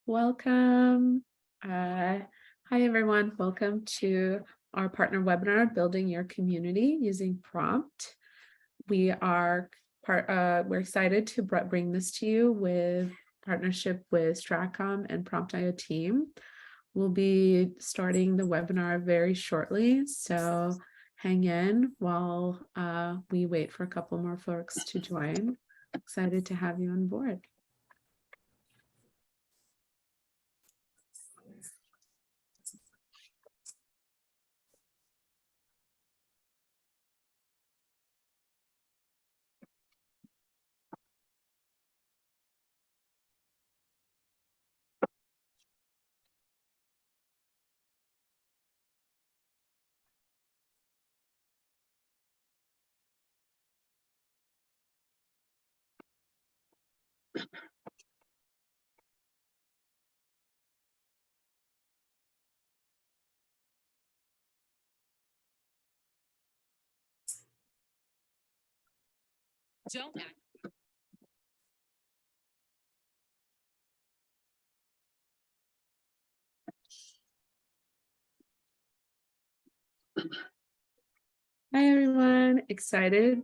Welcome. Hi, everyone. Welcome to our partner webinar, Building Your Community Using Prompt. We're excited to bring this to you with partnership with Stratcom and Prompt.io team. We'll be starting the webinar very shortly, so hang in while we wait for a couple more folks to join. Excited to have you on board. Don't act. Hi, everyone. Excited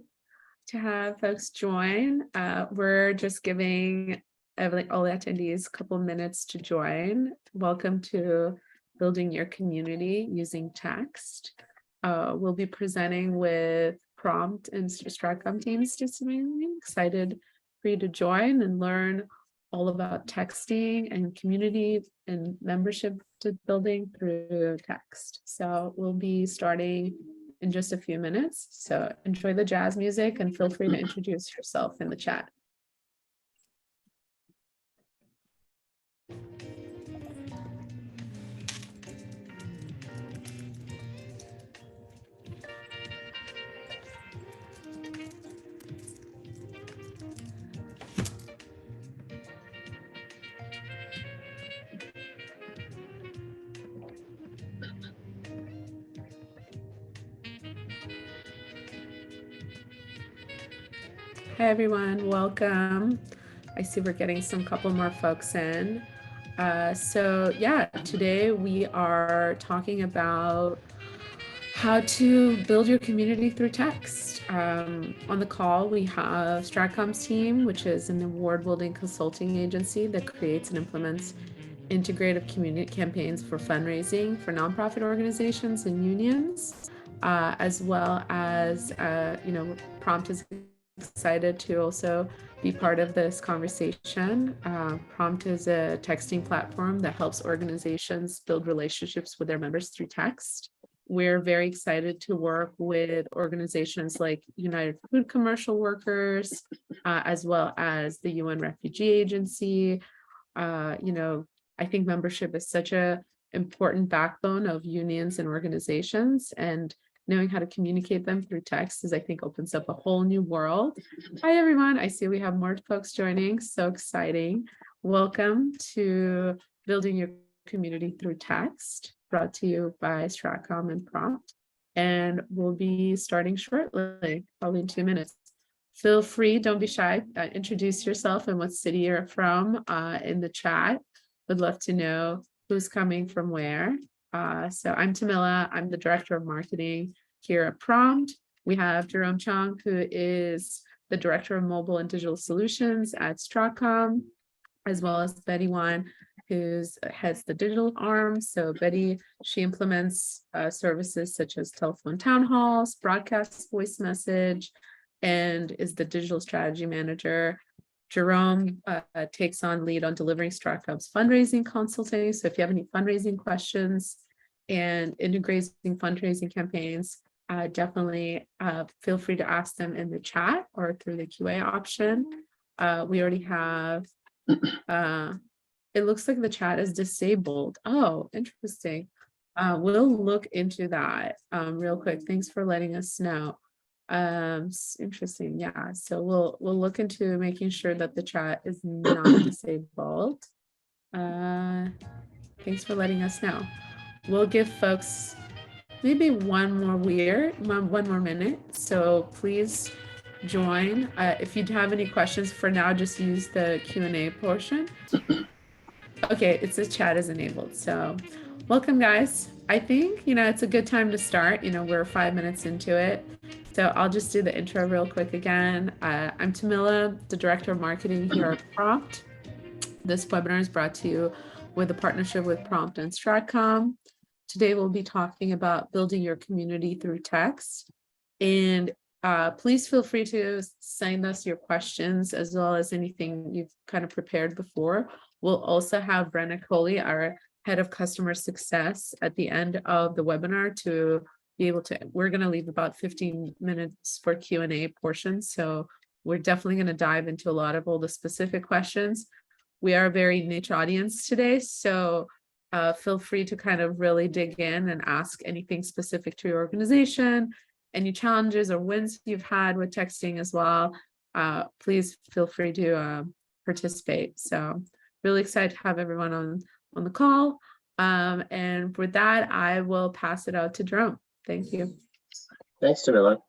to have folks join. We're just giving all the attendees a couple minutes to join. Welcome to Building Your Community Using Text. We'll be presenting with Prompt and Stratcom teams this evening. Excited for you to join and learn all about texting and community and membership to building through text. So we'll be starting in just a few minutes. So enjoy the jazz music and feel free to introduce yourself in the chat. Hi, everyone. Welcome. I see we're getting some couple more folks in. So yeah, today we are talking about how to build your community through text. On the call, we have Stratcom's team, which is an award-winning consulting agency that creates and implements integrative community campaigns for fundraising for nonprofit organizations and unions, as well as, Prompt is excited to also be part of this conversation. Prompt is a texting platform that helps organizations build relationships with their members through text. We're very excited to work with organizations like United Food Commercial Workers, as well as the UN Refugee Agency. I think membership is such an important backbone of unions and organizations, and knowing how to communicate them through text is, I think, opens up a whole new world. Hi, everyone. I see we have more folks joining. So exciting. Welcome to Building Your Community Through Text, brought to you by Stratcom and Prompt. And we'll be starting shortly, probably in 2 minutes. Feel free, don't be shy. Introduce yourself and what city you're from in the chat. Would love to know who's coming from where. So I'm Tamila. I'm the Director of Marketing here at Prompt. We have Jerome Cheung, who is the Director of Mobile and Digital Solutions at Stratcom, as well as Betty Wan, who heads the digital arm. So Betty, she implements services such as telephone town halls, broadcast voice message, and is the digital strategy manager. Jerome takes on lead on delivering Stratcom's fundraising consulting. So if you have any fundraising questions and integrating fundraising campaigns, definitely feel free to ask them in the chat or through the QA option. We already have, it looks like the chat is disabled. Oh, interesting. We'll look into that real quick. Thanks for letting us know. Interesting. Yeah, so we'll look into making sure that the chat is not disabled. Thanks for letting us know. We'll give folks maybe one more minute, so please join. If you have any questions for now, just use the Q&A portion. Okay, it says chat is enabled. So welcome, guys. I think, it's a good time to start. We're 5 minutes into it. So I'll just do the intro real quick again. I'm Tamila, the Director of Marketing here at Prompt. This webinar is brought to you with a partnership with Prompt and Stratcom. Today we'll be talking about building your community through text. And please feel free to send us your questions as well as anything you've kind of prepared before. We'll also have Brenna Coley, our Head of Customer Success, at the end of the webinar to be able to, we're going to leave about 15 minutes for Q&A portion. So we're definitely going to dive into a lot of all the specific questions. We are a very niche audience today, so feel free to kind of really dig in and ask anything specific to your organization, any challenges or wins you've had with texting as well. Please feel free to participate. So really excited to have everyone on the call. And with that, I will pass it out to Jerome. Thank you. Thanks, Tamila.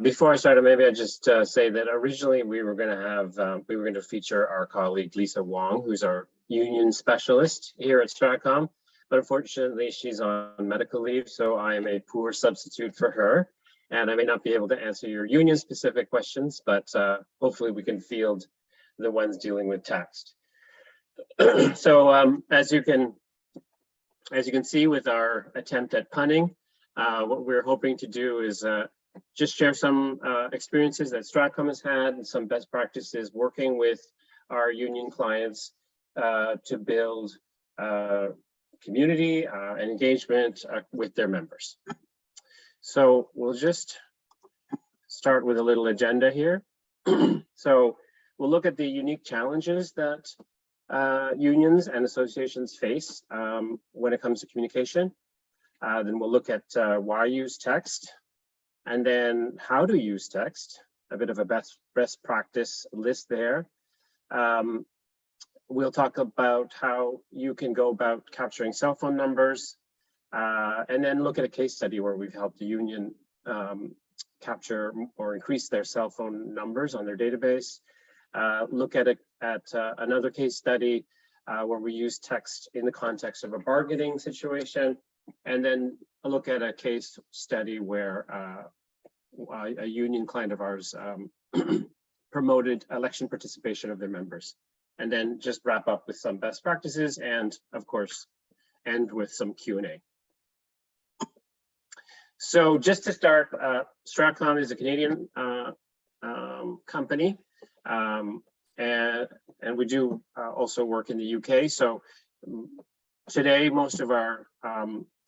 Before I started, maybe I just say that originally we were going to feature our colleague Lisa Wong, who's our union specialist here at Stratcom, but unfortunately she's on medical leave, so I am a poor substitute for her, and I may not be able to answer your union specific questions, but hopefully we can field the ones dealing with text. So as you can see with our attempt at punning, what we're hoping to do is just share some experiences that Stratcom has had and some best practices working with our union clients to build community and engagement with their members. So we'll just start with a little agenda here. So we'll look at the unique challenges that unions and associations face when it comes to communication. Then we'll look at why use text, and then how to use text, a bit of a best practice list there. We'll talk about how you can go about capturing cell phone numbers, and then look at a case study where we've helped the union capture or increase their cell phone numbers on their database. Look at another case study where we use text in the context of a bargaining situation, and then look at a case study where a union client of ours promoted election participation of their members, and then just wrap up with some best practices and, of course, end with some Q&A. So just to start, Stratcom is a Canadian company, and we do also work in the UK. So today, most of our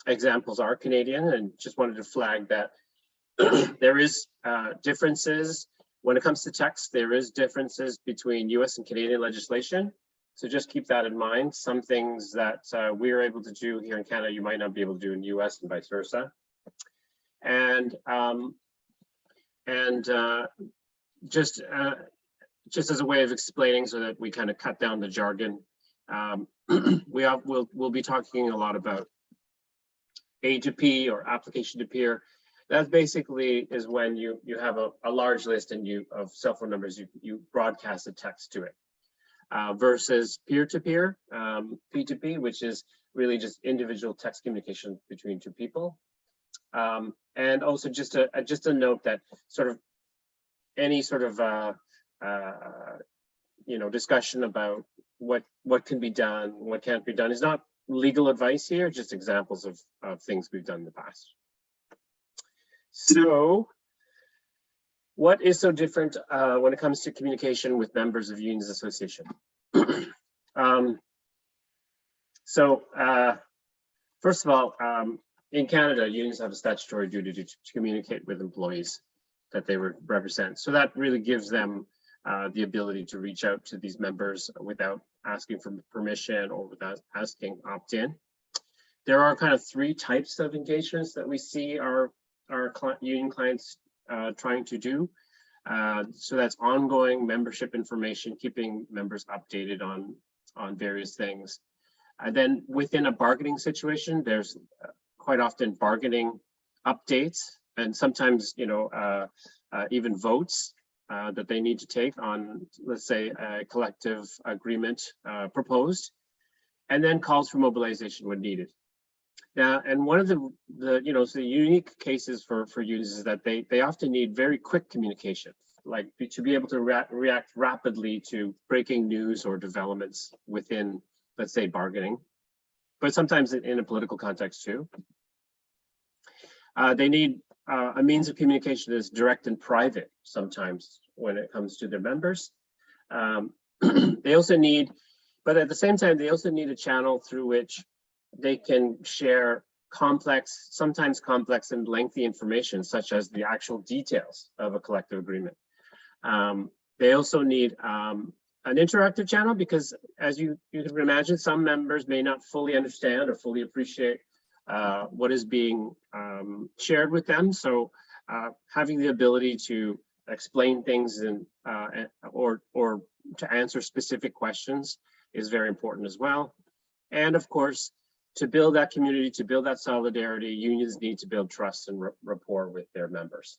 examples are Canadian, and just wanted to flag that there is differences when it comes to text. There is differences between US and Canadian legislation. So just keep that in mind. Some things that we're able to do here in Canada, you might not be able to do in the US and vice versa. And just as a way of explaining so that we kind of cut down the jargon, we'll be talking a lot about A to P or application to peer. That basically is when you have a large list and of cell phone numbers, you broadcast a text to it, versus peer-to-peer, P2P, which is really just individual text communication between two people. And also just a note that sort of any sort of discussion about what can be done, what can't be done is not legal advice here, just examples of things we've done in the past. So what is so different when it comes to communication with members of unions association? First of all, in Canada, unions have a statutory duty to communicate with employees that they represent. So that really gives them the ability to reach out to these members without asking for permission or without asking opt-in. There are kind of three types of engagements that we see our union clients trying to do. So that's ongoing membership information, keeping members updated on various things. And then within a bargaining situation, there's quite often bargaining updates, and sometimes even votes that they need to take on, let's say, a collective agreement proposed. and then calls for mobilization when needed. Now, and one of the unique cases for unions is that they often need very quick communication, like to be able to react rapidly to breaking news or developments within, let's say, bargaining, but sometimes in a political context too. They need a means of communication that is direct and private sometimes when it comes to their members. They also need, but at the same time, they also need a channel through which they can share sometimes complex and lengthy information, such as the actual details of a collective agreement. They also need an interactive channel because, as you can imagine, some members may not fully understand or fully appreciate what is being shared with them. So having the ability to explain things and or to answer specific questions is very important as well. And of course, to build that community, to build that solidarity, unions need to build trust and rapport with their members.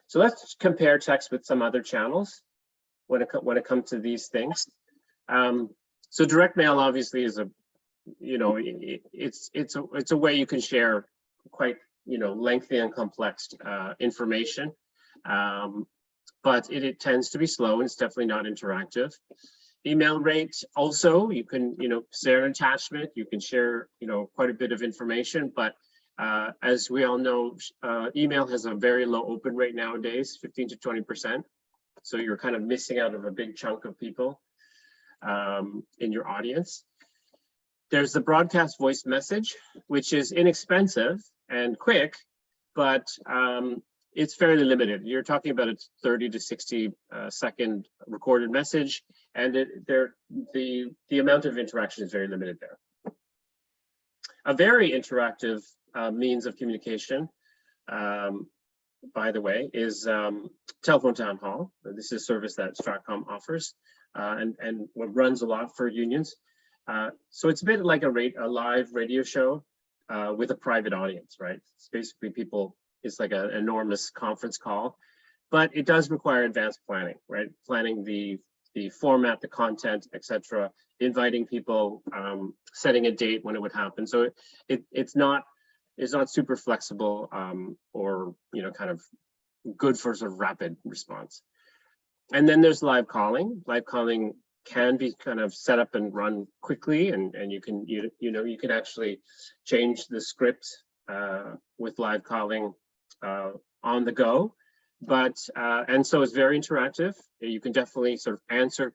So let's compare text with some other channels when it comes to these things. So direct mail obviously is it's a way you can share quite lengthy and complex information, but it tends to be slow and it's definitely not interactive. Email rate also, you can share an attachment, you can share quite a bit of information, but as we all know, email has a very low open rate nowadays, 15 to 20%. So you're kind of missing out of a big chunk of people in your audience. There's the broadcast voice message, which is inexpensive and quick, but it's fairly limited. You're talking about a 30 to 60 second recorded message, and the amount of interaction is very limited there. A very interactive means of communication, by the way, is telephone town hall. This is a service that Stratcom offers and what runs a lot for unions. So it's a bit like a live radio show with a private audience, right? It's basically it's like an enormous conference call, but it does require advanced planning, right? Planning the format, the content, etc., inviting people, setting a date when it would happen. So it's not super flexible or kind of good for sort of rapid response. And then there's live calling. Live calling can be kind of set up and run quickly, and you can actually change the script with live calling on the go. But and so it's very interactive. You can definitely sort of answer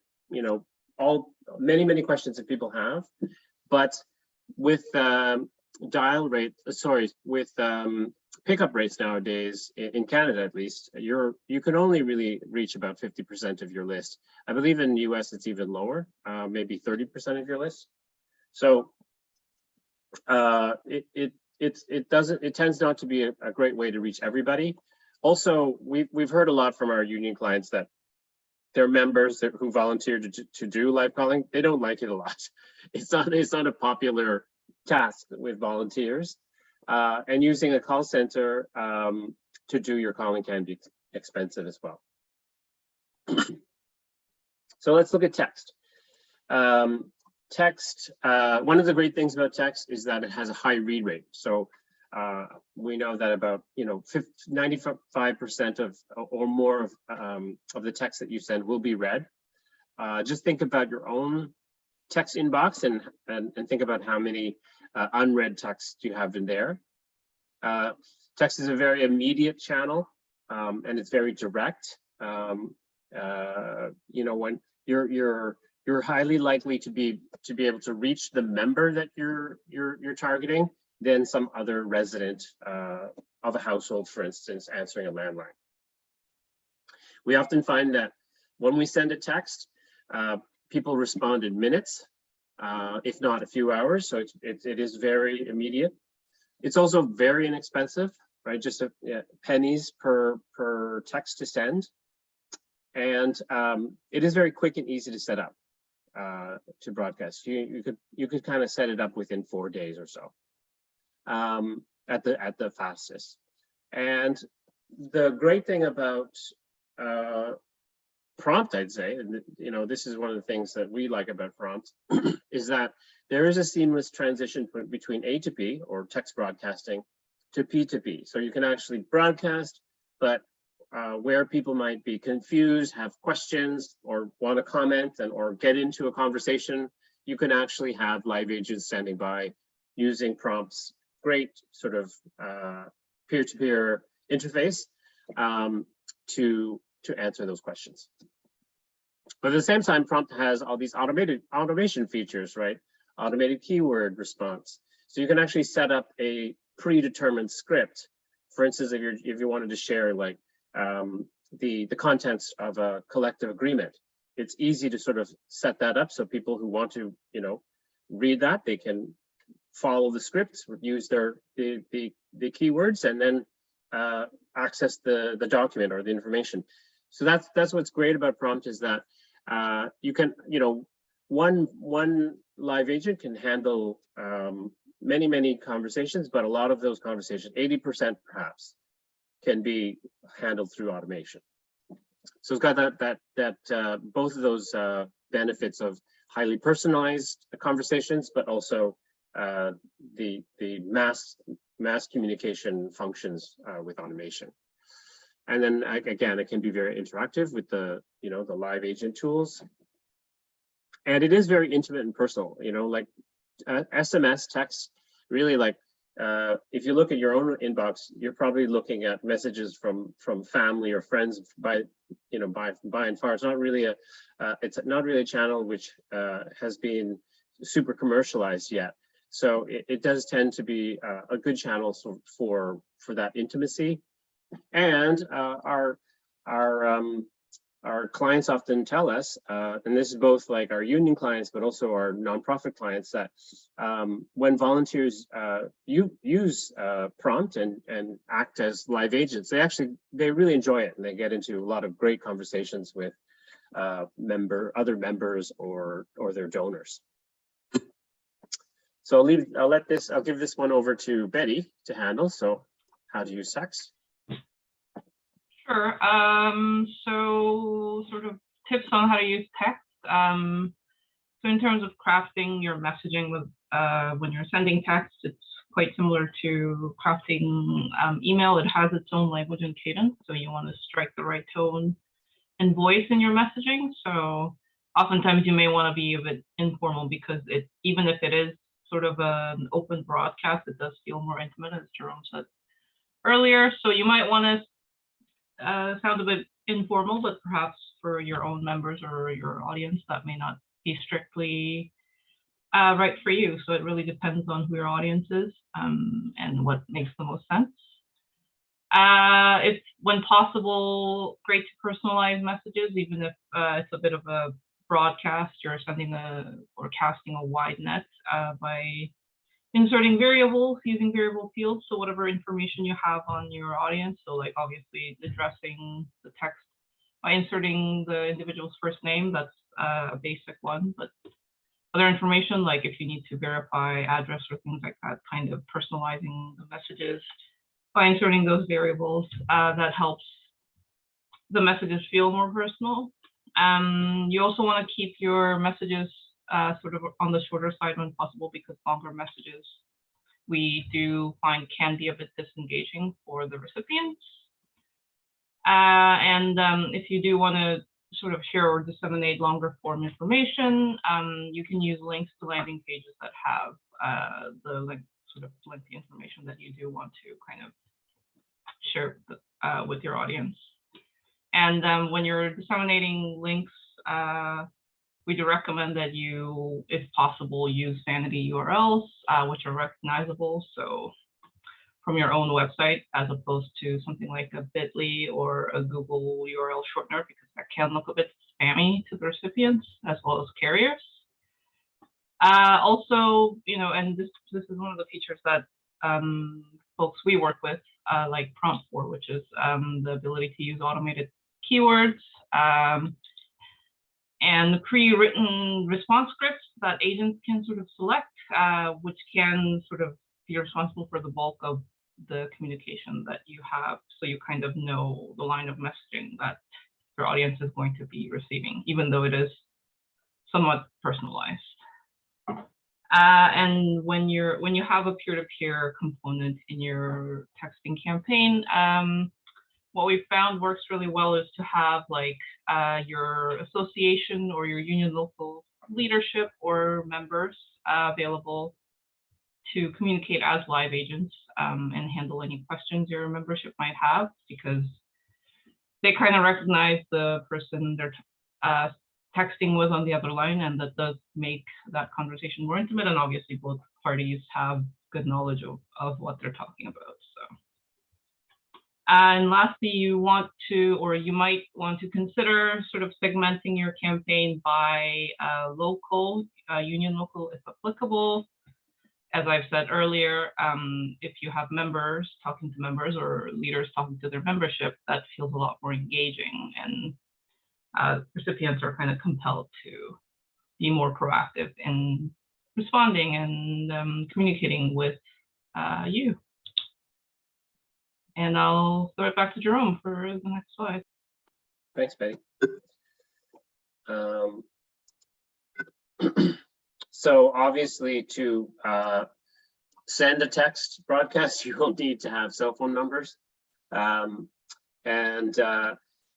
many questions that people have, but with pickup rates nowadays in Canada, at least, you can only really reach about 50% of your list. I believe in the US it's even lower, maybe 30% of your list. So it tends not to be a great way to reach everybody. Also, we've heard a lot from our union clients that their members who volunteered to do live calling, they don't like it a lot. It's not a popular task with volunteers, and using a call center to do your calling can be expensive as well. So let's look at text. Text, one of the great things about text is that it has a high read rate. So we know that about 95% of or more of the text that you send will be read. Just think about your own text inbox and think about how many unread texts you have in there. Text is a very immediate channel, and it's very direct. When you're highly likely to be able to reach the member that you're targeting than some other resident of a household, for instance, answering a landline. We often find that when we send a text, people respond in minutes, if not a few hours. So it is very immediate. It's also very inexpensive, right? Just pennies per text to send. And it is very quick and easy to set up to broadcast. You could kind of set it up within 4 days or so at the fastest. And the great thing about prompt, I'd say, and this is one of the things that we like about prompt, is that there is a seamless transition between A to P, or text broadcasting, to P2P. So you can actually broadcast, but where people might be confused, have questions, or want to comment or get into a conversation, you can actually have live agents standing by using prompts. Great sort of peer-to-peer interface to answer those questions. But at the same time, prompt has all these automation features, right? Automated keyword response. So you can actually set up a predetermined script. For instance, if you wanted to share like the contents of a collective agreement, it's easy to sort of set that up so people who want to read that, they can follow the scripts, use the keywords, and then access the document or the information. So that's what's great about prompt, is that you can, one live agent can handle many conversations, but a lot of those conversations, 80% perhaps, can be handled through automation. So it's got that both of those benefits of highly personalized conversations, but also the mass communication functions with automation. And then again, it can be very interactive with the live agent tools, and it is very intimate and personal. Like SMS text, really, like if you look at your own inbox, you're probably looking at messages from family or friends by and far. It's not really a channel which has been super commercialized yet. So it does tend to be a good channel for that intimacy. And our clients often tell us, and this is both like our union clients, but also our nonprofit clients, that when volunteers use prompt and act as live agents, they really enjoy it, and they get into a lot of great conversations with other members or their donors. So I'll give this one over to Betty to handle. So how to use text. Sure. So sort of tips on how to use text. So in terms of crafting your messaging with when you're sending text, it's quite similar to crafting email. It has its own language and cadence. So you want to strike the right tone and voice in your messaging. So oftentimes you may want to be a bit informal, because even if it is sort of an open broadcast, it does feel more intimate, as Jerome said earlier. So you might want to sound a bit informal, but perhaps for your own members or your audience, that may not be strictly right for you. So it really depends on who your audience is and what makes the most sense. It's, when possible, great to personalize messages, even if it's a bit of a broadcast. You're sending or casting a wide net by inserting variables, using variable fields. So whatever information you have on your audience, so like obviously addressing the text by inserting the individual's first name, that's a basic one. But other information, like if you need to verify address or things like that, kind of personalizing the messages by inserting those variables, that helps the messages feel more personal. You also want to keep your messages sort of on the shorter side when possible, because longer messages we do find can be a bit disengaging for the recipients. And if you do want to sort of share or disseminate longer form information, you can use links to landing pages that have the sort of lengthy information that you do want to kind of share with your audience. And when you're disseminating links, we do recommend that you, if possible, use vanity URLs, which are recognizable, so from your own website, as opposed to something like a bit.ly or a Google URL shortener, because that can look a bit spammy to the recipients as well as carriers. Also, and this is one of the features that folks we work with like prompt for, which is the ability to use automated keywords and the pre-written response scripts that agents can sort of select, which can sort of be responsible for the bulk of the communication that you have. So you kind of know the line of messaging that their audience is going to be receiving, even though it is somewhat personalized. And when you have a peer-to-peer component in your texting campaign, what we found works really well is to have like your association or your union local leadership or members available to communicate as live agents and handle any questions your membership might have, because they kind of recognize the person they're texting with on the other line, and that does make that conversation more intimate, and obviously both parties have good knowledge of what they're talking about. So, and lastly, you want to, or you might want to consider sort of segmenting your campaign by local, union local if applicable. As I've said earlier, if you have members talking to members or leaders talking to their membership, that feels a lot more engaging, and recipients are kind of compelled to be more proactive in responding and communicating with you. And I'll throw it back to Jerome for the next slide. Thanks, Betty. So obviously to send a text broadcast, you will need to have cell phone numbers.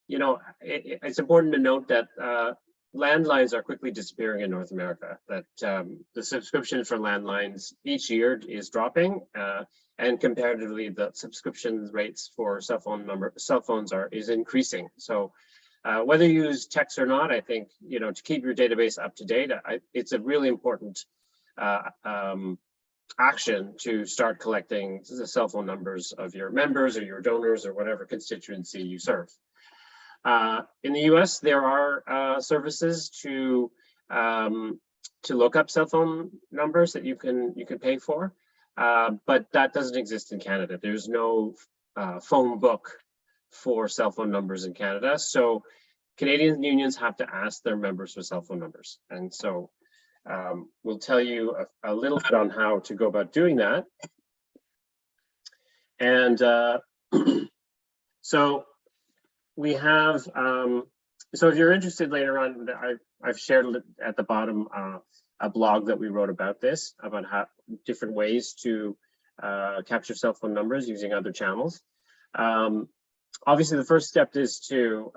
You know, it's important to note that landlines are quickly disappearing in North America, that the subscription for landlines each year is dropping, and comparatively the subscription rates for cell phones is increasing. So whether you use text or not, I think, you know, to keep your database up to date, it's a really important action to start collecting the cell phone numbers of your members or your donors or whatever constituency you serve. In the US, there are services to look up cell phone numbers that you can pay for, but that doesn't exist in Canada. There's no phone book for cell phone numbers in Canada, so Canadian unions have to ask their members for cell phone numbers, and so we'll tell you a little bit on how to go about doing that. And so we have, so if you're interested later on, I've shared at the bottom a blog that we wrote about this, about how different ways to capture cell phone numbers using other channels. Obviously, the first step is to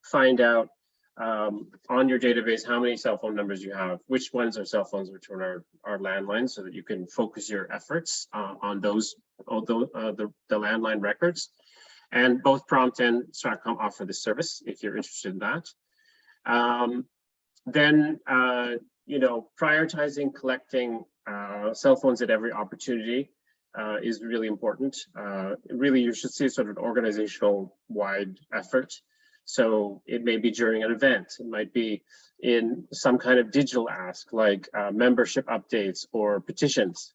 find out on your database how many cell phone numbers you have, which ones are cell phones, which one are landlines, so that you can focus your efforts on those, the landline records. And both Prompt and Stratcom offer this service if you're interested in that. Then, you know, prioritizing collecting cell phones at every opportunity is really important. Really, you should see sort of an organizational wide effort. So it may be during an event, it might be in some kind of digital ask like membership updates or petitions.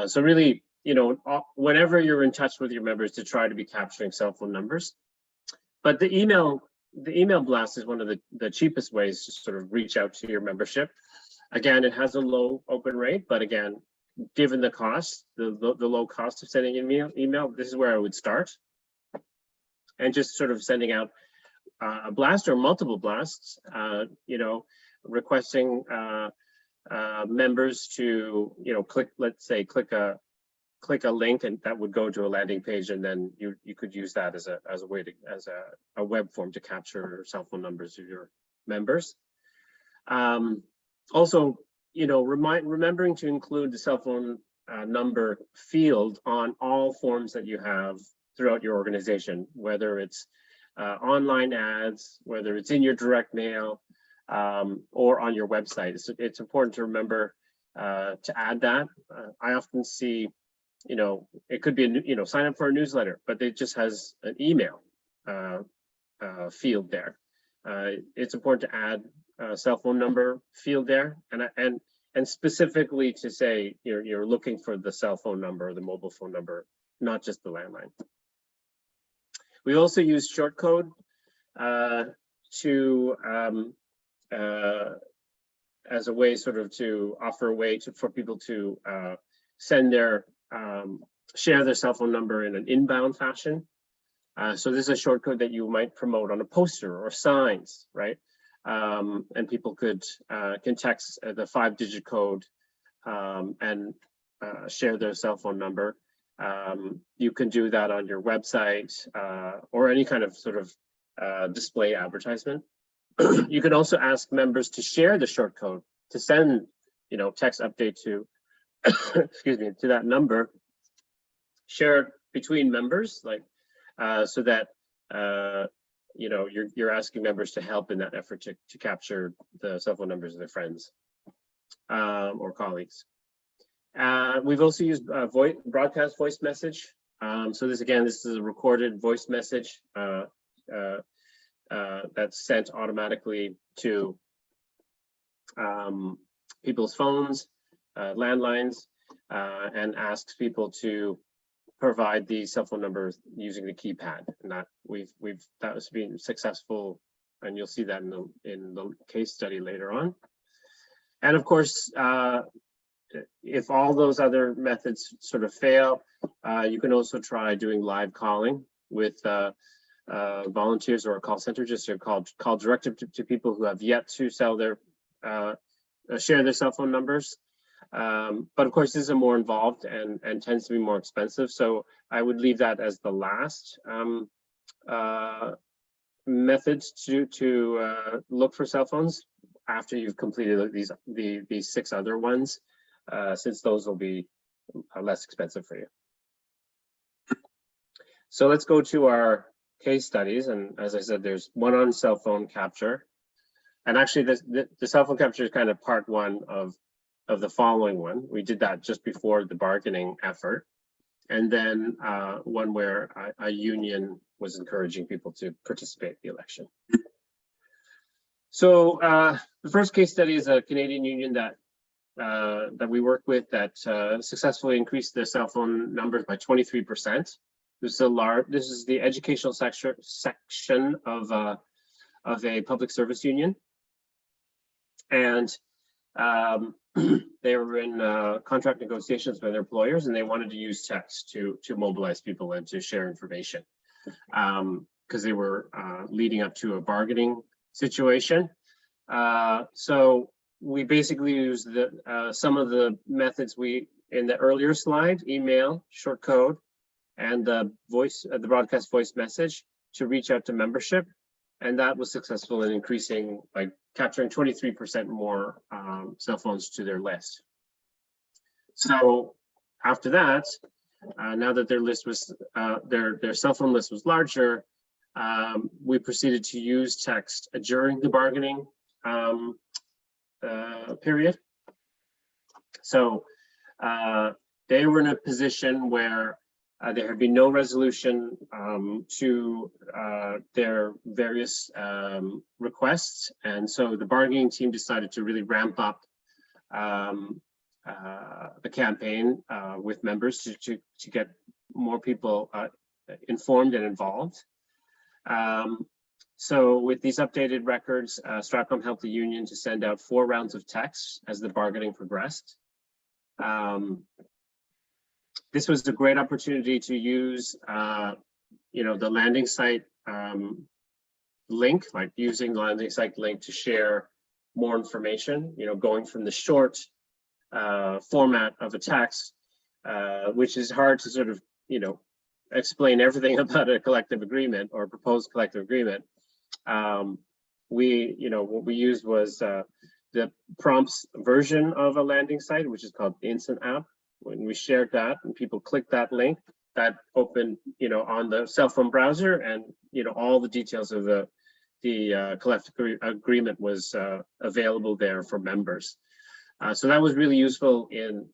So really, you know, whenever you're in touch with your members, to try to be capturing cell phone numbers. But the email blast is one of the cheapest ways to sort of reach out to your membership. Again, it has a low open rate, but again, given the cost, the low cost of sending an email, this is where I would start. And just sort of sending out a blast or multiple blasts, you know, requesting members to, you know, click a link, and that would go to a landing page, and then you could use that as a way to, as a web form to capture cell phone numbers of your members. Also, you know, remembering to include the cell phone number field on all forms that you have throughout your organization, whether it's online ads, whether it's in your direct mail, or on your website. It's important to remember to add that. I often see, you know, it could be, you know, sign up for a newsletter, but it just has an email field there. It's important to add a cell phone number field there, and specifically to say you're looking for the cell phone number or the mobile phone number, not just the landline. We also use short code to as a way sort of to offer a way for people to send their share their cell phone number in an inbound fashion. So this is a short code that you might promote on a poster or signs, right? And people can text the 5-digit code and share their cell phone number. You can do that on your website or any kind of sort of display advertisement. You can also ask members to share the short code to send, text update to, excuse me, to that number. Share it between members, like so that you're asking members to help in that effort to capture the cell phone numbers of their friends or colleagues. We've also used broadcast voice message. So this is a recorded voice message that's sent automatically to people's phones, landlines, and asks people to provide the cell phone numbers using the keypad, and that that has been successful, and you'll see that in the case study later on. And of course, if all those other methods sort of fail, you can also try doing live calling with volunteers or a call center, just to call directly to people who have yet to share their cell phone numbers. But of course, this is more involved and tends to be more expensive. So I would leave that as the last method to look for cell phones after you've completed these 6 other ones, since those will be less expensive for you. So let's go to our case studies. And as I said, there's one on cell phone capture. And actually, the cell phone capture is kind of part 1 of the following one. We did that just before the bargaining effort. And then one where a union was encouraging people to participate in the election. So the first case study is a Canadian union that we work with that successfully increased their cell phone numbers by 23%. This is the educational section of a public service union. And they were in contract negotiations with their employers, and they wanted to use text to mobilize people and to share information because they were leading up to a bargaining situation. So we basically used some of the methods in the earlier slide: email, short code, and the broadcast voice message to reach out to membership. And that was successful in increasing, like capturing 23% more cell phones to their list. So after that, now that their list was, their cell phone list was larger, we proceeded to use text during the bargaining period. So they were in a position where there had been no resolution to their various requests. And so the bargaining team decided to really ramp up the campaign with members to get more people informed and involved. So with these updated records, Stratcom helped the union to send out 4 rounds of texts as the bargaining progressed. This was a great opportunity to use, the landing site link, like using the landing site link to share more information, going from the short format of a text, which is hard to sort of, explain everything about a collective agreement or proposed collective agreement. What we used was the prompts version of a landing site, which is called the Instant app. When we shared that and people clicked that link, that opened, on the cell phone browser, and all the details of the collective agreement was available there for members. So that was really useful in,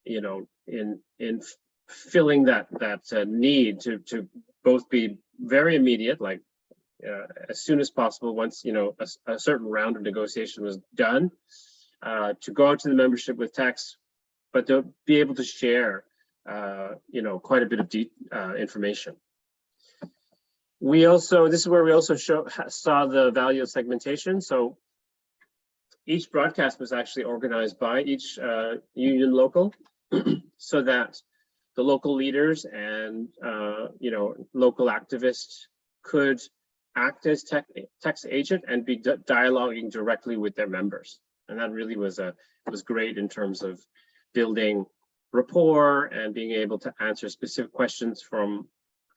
in filling that need to both be very immediate, like as soon as possible, once a certain round of negotiation was done, to go out to the membership with text, but to be able to share, quite a bit of information. This is where we also saw the value of segmentation. So each broadcast was actually organized by each union local, so that the local leaders and local activists could act as text agent and be dialoguing directly with their members. And that really was great in terms of building rapport and being able to answer specific questions from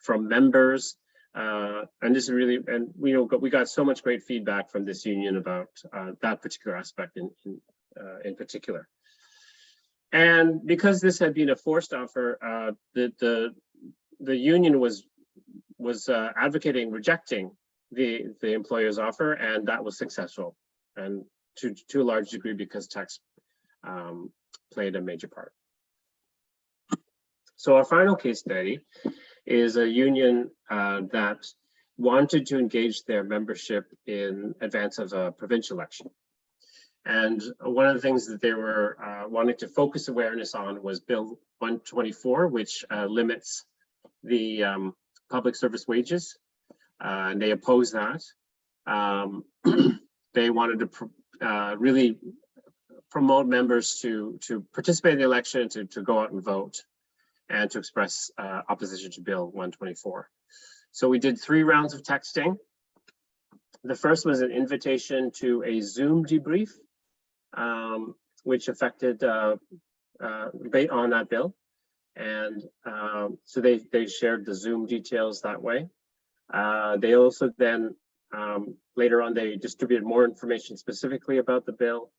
members. And this is really, and we got so much great feedback from this union about that particular aspect in particular. And because this had been a forced offer, the union was advocating rejecting the employer's offer, and that was successful, and to a large degree because text played a major part. So our final case study is a union that wanted to engage their membership in advance of a provincial election. And one of the things that they were wanting to focus awareness on was Bill 124, which limits the public service wages, and they opposed that. They wanted to really promote members to participate in the election, to go out and vote, and to express opposition to Bill 124. So we did 3 rounds of texting. The first was an invitation to a Zoom debrief, which affected debate on that bill. And so they shared the Zoom details that way. They also then, later on, they distributed more information specifically about the bill,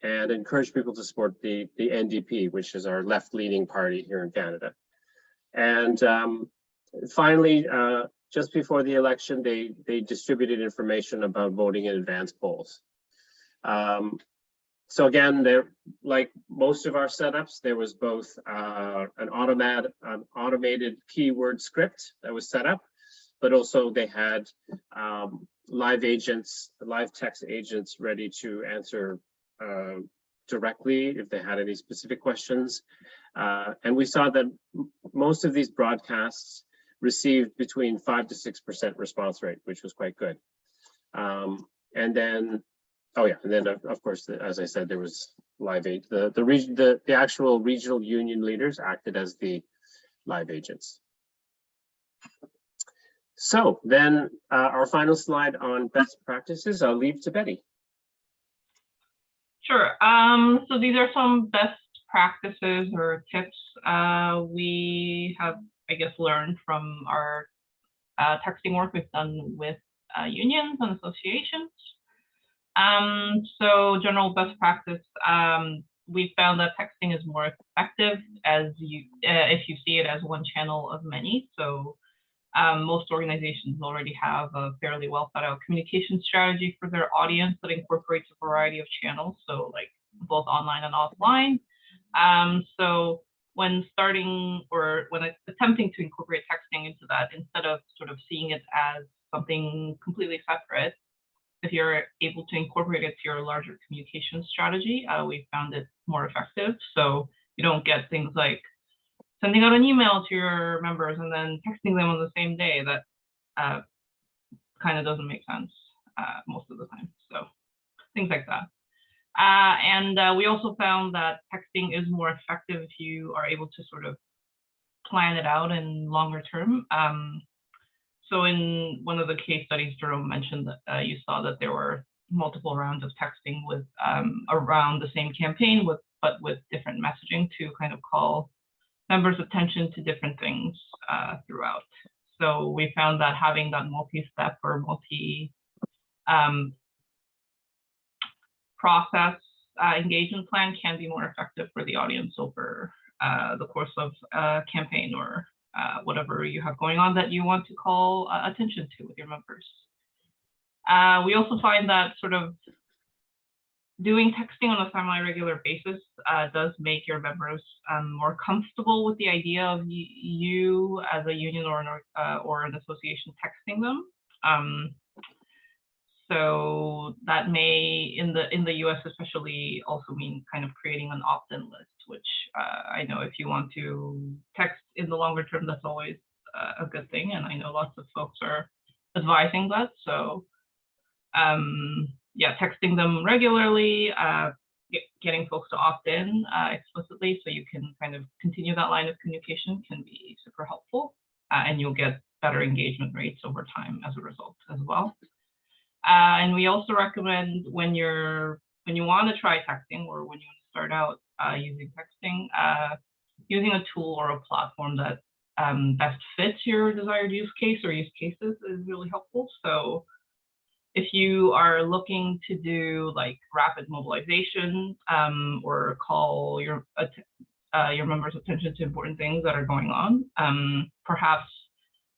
and encouraged people to support the NDP, which is our left-leaning party here in Canada. And finally, just before the election, they distributed information about voting in advance polls. So again, like most of our setups, there was both an automated keyword script that was set up, but also they had live text agents ready to answer directly if they had any specific questions. And we saw that most of these broadcasts received between 5 to 6% response rate, which was quite good. And then, of course, as I said, there was live aid. The actual regional union leaders acted as the live agents. So then our final slide on best practices, I'll leave to Betty. Sure. So these are some best practices or tips we have, I guess, learned from our texting work we've done with unions and associations. So general best practice, we found that texting is more effective if you see it as one channel of many. So most organizations already have a fairly well thought out communication strategy for their audience that incorporates a variety of channels, so like both online and offline. So when starting or when attempting to incorporate texting into that, instead of sort of seeing it as something completely separate, if you're able to incorporate it to your larger communication strategy, we found it more effective. So you don't get things like sending out an email to your members and then texting them on the same day. That kind of doesn't make sense most of the time. So things like that. And we also found that texting is more effective if you are able to sort of plan it out in longer term. So in one of the case studies Jerome mentioned, that you saw that there were multiple rounds of texting with around the same campaign, but with different messaging to kind of call members' attention to different things throughout. So we found that having that multi-step or multi-process engagement plan can be more effective for the audience over the course of a campaign or whatever you have going on that you want to call attention to with your members. We also find that sort of doing texting on a semi-regular basis does make your members more comfortable with the idea of you as a union or an association texting them. So that may, in the US especially, also mean kind of creating an opt-in list, which I know if you want to text in the longer term, that's always a good thing. And I know lots of folks are advising that. So yeah, texting them regularly, getting folks to opt in explicitly so you can kind of continue that line of communication can be super helpful, and you'll get better engagement rates over time as a result as well. And we also recommend when you want to try texting, or when you want to start out using texting, using a tool or a platform that best fits your desired use case or use cases is really helpful. So if you are looking to do like rapid mobilization, or call your members' attention to important things that are going on, perhaps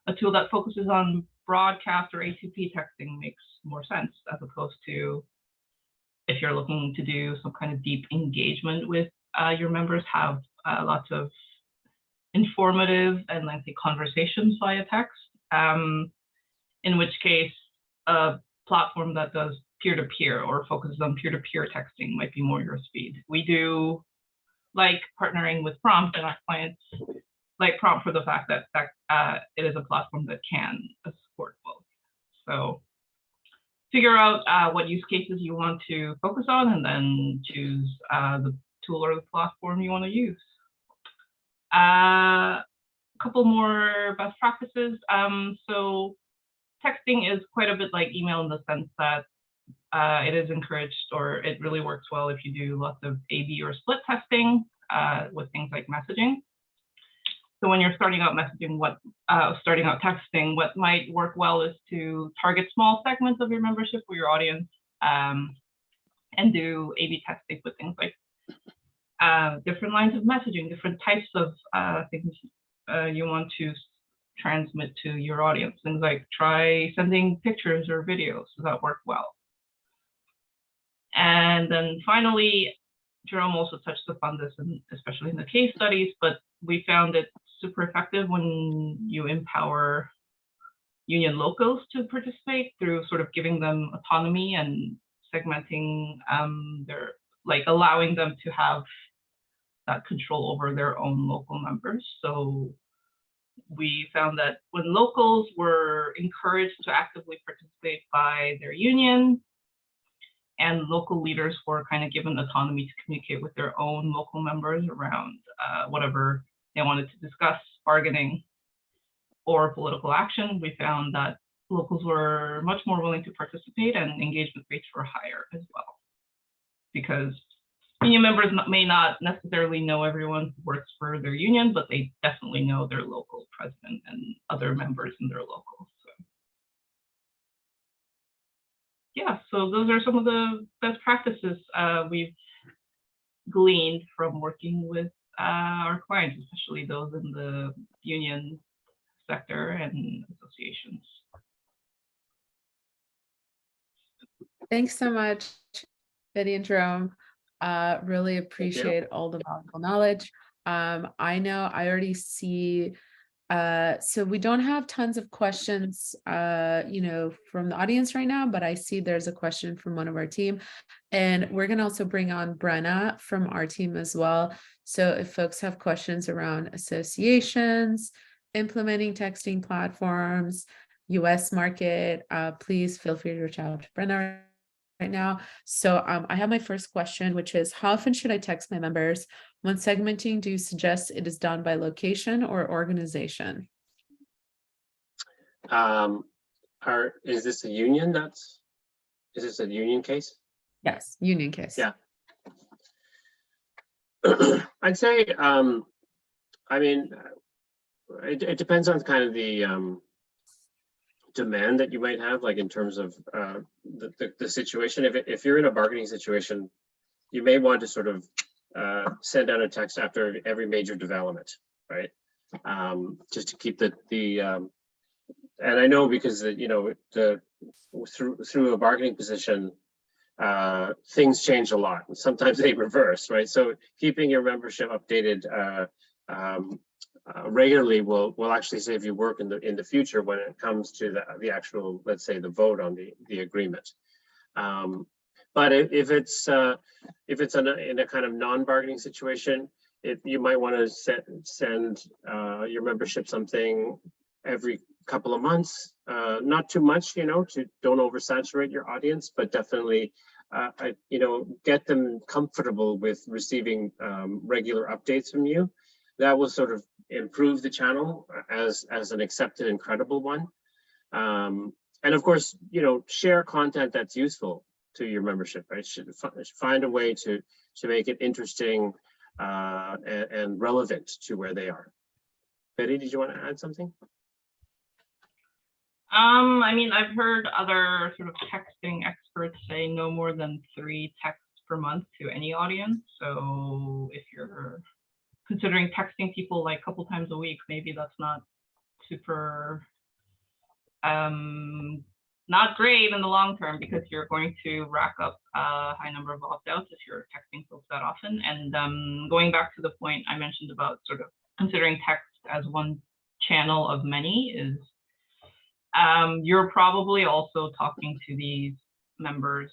a tool that focuses on broadcast or A2P texting makes more sense, as opposed to if you're looking to do some kind of deep engagement with your members, have lots of informative and lengthy conversations via text, in which case a platform that does peer-to-peer or focuses on peer-to-peer texting might be more your speed. We do like partnering with Prompt, and our clients like Prompt for the fact that it is a platform that can support both. So figure out what use cases you want to focus on, and then choose the tool or the platform you want to use. A couple more best practices. So texting is quite a bit like email in the sense that it is encouraged, or it really works well if you do lots of A/B or split testing with things like messaging. So when you're starting out messaging, starting out texting, what might work well is to target small segments of your membership or your audience, and do A/B testing with things like different lines of messaging, different types of things you want to transmit to your audience. Things like try sending pictures or videos. Does that work well? And then finally, Jerome also touched upon this, especially in the case studies, but we found it super effective when you empower union locals to participate through sort of giving them autonomy and segmenting allowing them to have that control over their own local members. So we found that when locals were encouraged to actively participate by their union, and local leaders were kind of given autonomy to communicate with their own local members around whatever they wanted to discuss, bargaining or political action, we found that locals were much more willing to participate, and engagement rates were higher as well. Because union members may not necessarily know everyone who works for their union, but they definitely know their local president and other members in their local. So yeah, so those are some of the best practices we've gleaned from working with our clients, especially those in the union sector and associations. Thanks so much, Betty and Jerome. Really appreciate all the valuable knowledge. I know I already see, so we don't have tons of questions, from the audience right now, but I see there's a question from one of our team, and we're going to also bring on Brenna from our team as well. So if folks have questions around associations, implementing texting platforms, US market, please feel free to reach out to Brenna right now. So I have my first question, which is, how often should I text my members? When segmenting, do you suggest it is done by location or organization? Is this a union? Is this a union case? Yes, union case. Yeah. I'd say, it depends on kind of the demand that you might have, like in terms of the situation. If you're in a bargaining situation, you may want to sort of send out a text after every major development, right? Just to keep and I know because through a bargaining position, things change a lot. Sometimes they reverse, right? So keeping your membership updated regularly will actually save you work in the future when it comes to the actual, let's say, the vote on the agreement. But if it's in a kind of non-bargaining situation, you might want to send your membership something every couple of months, not too much, don't oversaturate your audience, but definitely get them comfortable with receiving regular updates from you. That will sort of improve the channel as an accepted and credible one. And of course, share content that's useful to your membership, right? Should find a way to make it interesting and relevant to where they are. Betty, did you want to add something? I mean, I've heard other sort of texting experts say no more than 3 texts per month to any audience. So if you're considering texting people like a couple times a week, maybe that's not super, not great in the long term, because you're going to rack up a high number of opt-outs if you're texting folks that often. And going back to the point I mentioned about sort of considering text as one channel of many is, you're probably also talking to these members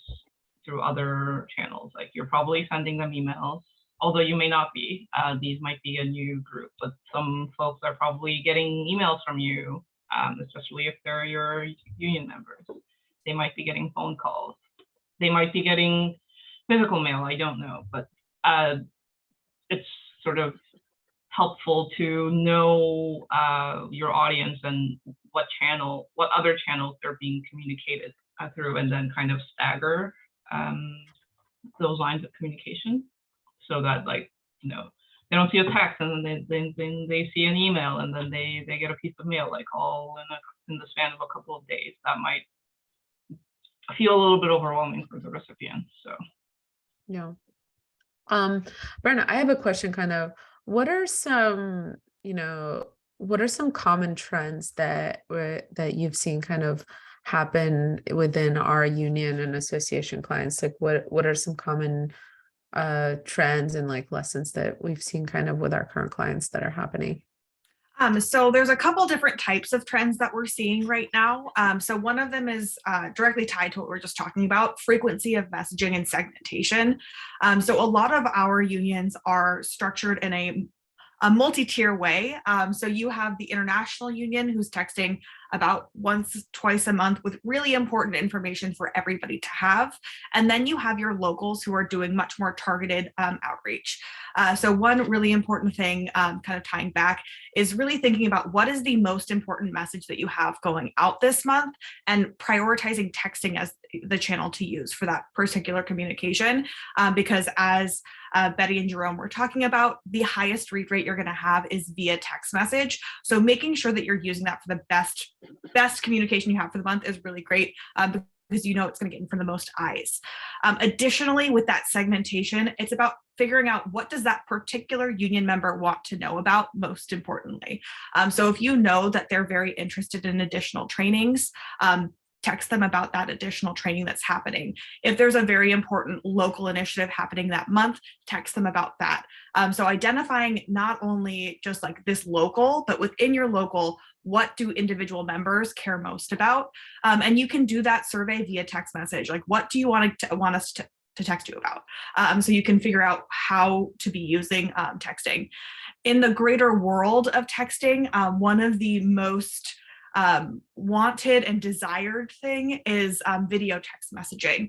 through other channels. Like you're probably sending them emails, although you may not be. These might be a new group, but some folks are probably getting emails from you, especially if they're your union members. They might be getting phone calls. They might be getting physical mail, I don't know, but it's sort of helpful to know your audience and what other channels they're being communicated through, and then kind of stagger those lines of communication so that, like, they don't see a text and then they see an email and then they get a piece of mail, like all in the span of a couple of days. That might feel a little bit overwhelming for the recipients. So yeah. Brenna, I have a question. Kind of, what are some common trends that you've seen kind of happen within our union and association clients? Like what are some common trends and like lessons that we've seen kind of with our current clients that are happening? So there's a couple different types of trends that we're seeing right now. So one of them is directly tied to what we're just talking about, frequency of messaging and segmentation. So a lot of our unions are structured in a multi-tier way. So you have the international union who's texting about once, twice a month with really important information for everybody to have. And then you have your locals who are doing much more targeted outreach. So one really important thing, kind of tying back, is really thinking about what is the most important message that you have going out this month and prioritizing texting as the channel to use for that particular communication. Because as Betty and Jerome were talking about, the highest read rate you're going to have is via text message. So making sure that you're using that for the best communication you have for the month is really great, because it's going to get in front of the most eyes. Additionally, with that segmentation, it's about figuring out what does that particular union member want to know about most importantly. So if you know that they're very interested in additional trainings, text them about that additional training that's happening. If there's a very important local initiative happening that month, text them about that. So identifying not only just like this local, but within your local, what do individual members care most about? And you can do that survey via text message. Like, what do you want us to text you about? So you can figure out how to be using texting. In the greater world of texting, one of the most wanted and desired thing is video text messaging.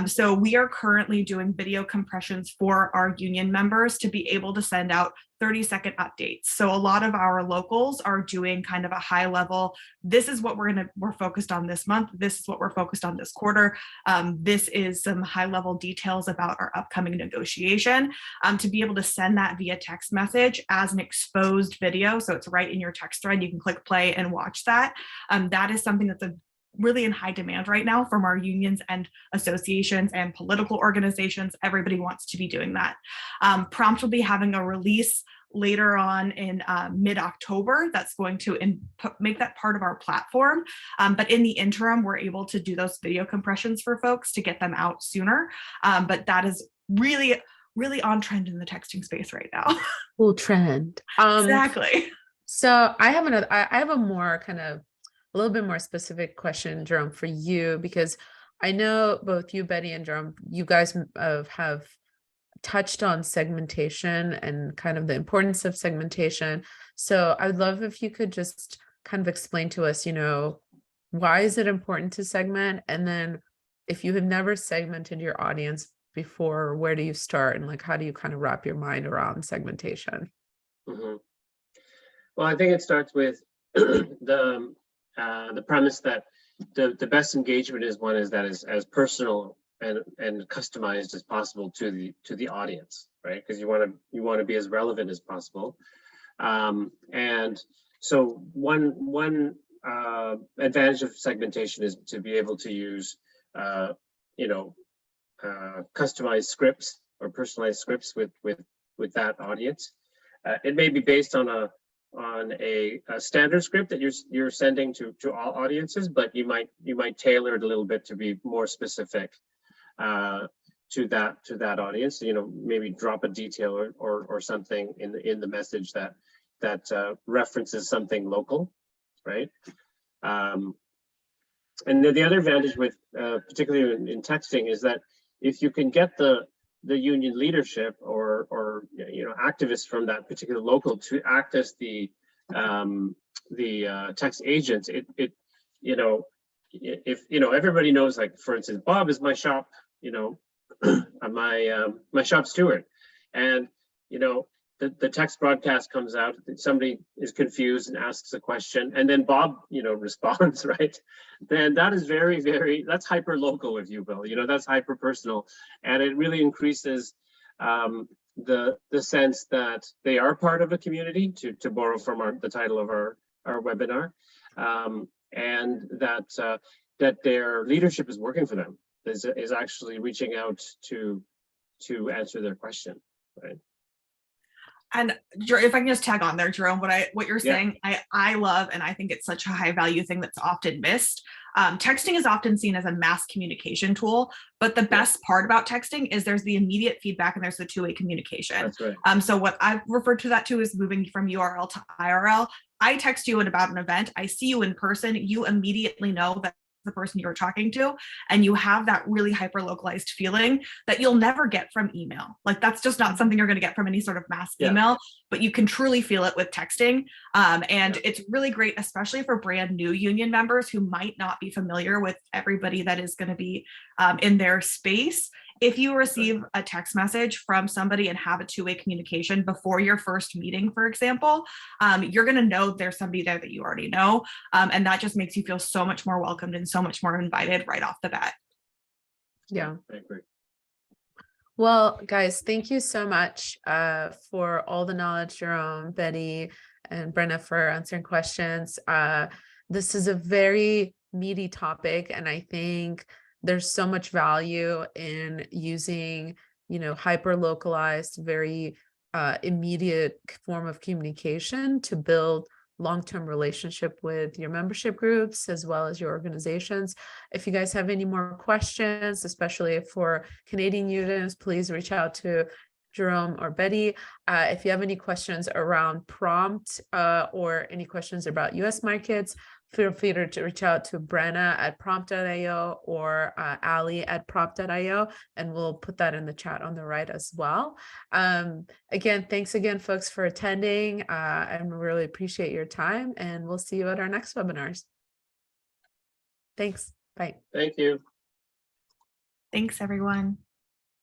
So we are currently doing video compressions for our union members to be able to send out 30-second updates. So a lot of our locals are doing kind of a high level, this is what we're focused on this month. This is what we're focused on this quarter. This is some high level details about our upcoming negotiation, to be able to send that via text message as an exposed video. So it's right in your text thread. You can click play and watch that. That is something that's really in high demand right now from our unions and associations and political organizations. Everybody wants to be doing that. Prompt will be having a release later on in mid-October that's going to make that part of our platform. But in the interim, we're able to do those video compressions for folks to get them out sooner. But that is really, really on trend in the texting space right now. Cool trend. Exactly. So I have a more kind of a little bit more specific question, Jerome, for you, because I know both you, Betty, and Jerome, you guys have touched on segmentation and kind of the importance of segmentation. So I would love if you could just kind of explain to us, why is it important to segment? And then if you have never segmented your audience before, where do you start, and like how do you kind of wrap your mind around segmentation? Well, I think it starts with the premise that the best engagement is one is that is as personal and customized as possible to the audience, right? Because you want to be as relevant as possible. And so one advantage of segmentation is to be able to use customized scripts or personalized scripts with that audience. It may be based on a standard script that you're sending to all audiences, but you might tailor it a little bit to be more specific to that audience. Maybe drop a detail or something in the message that references something local, right? And the other advantage with particularly in texting is that if you can get the union leadership or activists from that particular local to act as the text agents, if everybody knows, like for instance, Bob is my shop, my shop steward, and the text broadcast comes out, somebody is confused and asks a question, and then Bob, responds, right? Then that is very, very, that's hyper local, if you will, that's hyper personal. And it really increases the sense that they are part of a community, to borrow from the title of our webinar, and that their leadership is working for them, is actually reaching out to answer their question, right? And if I can just tag on there, Jerome, what you're saying, I love, and I think it's such a high value thing that's often missed. Texting is often seen as a mass communication tool, but the best part about texting is there's the immediate feedback and there's the two-way communication. That's right. So what I've referred to that to is moving from URL to IRL. I text you about an event, I see you in person, you immediately know that the person you're talking to, and you have that really hyper localized feeling that you'll never get from email. Like that's just not something you're going to get from any sort of mass email, but you can truly feel it with texting. And it's really great, especially for brand new union members who might not be familiar with everybody that is going to be in their space. If you receive a text message from somebody and have a two-way communication before your first meeting, for example, you're going to know there's somebody there that you already know. And that just makes you feel so much more welcomed and so much more invited right off the bat. Yeah. I agree. Well, guys, thank you so much for all the knowledge, Jerome, Betty, and Brenna, for answering questions. This is a very meaty topic, and I think there's so much value in using, hyper localized, very immediate form of communication to build long-term relationship with your membership groups as well as your organizations. If you guys have any more questions, especially for Canadian unions, please reach out to Jerome or Betty. If you have any questions around prompt or any questions about US markets, feel free to reach out to Brenna at prompt.io or Ali at prompt.io, and we'll put that in the chat on the right as well. Again, thanks again, folks, for attending. I really appreciate your time, and we'll see you at our next webinars. Thanks. Bye. Thank you. Thanks, everyone.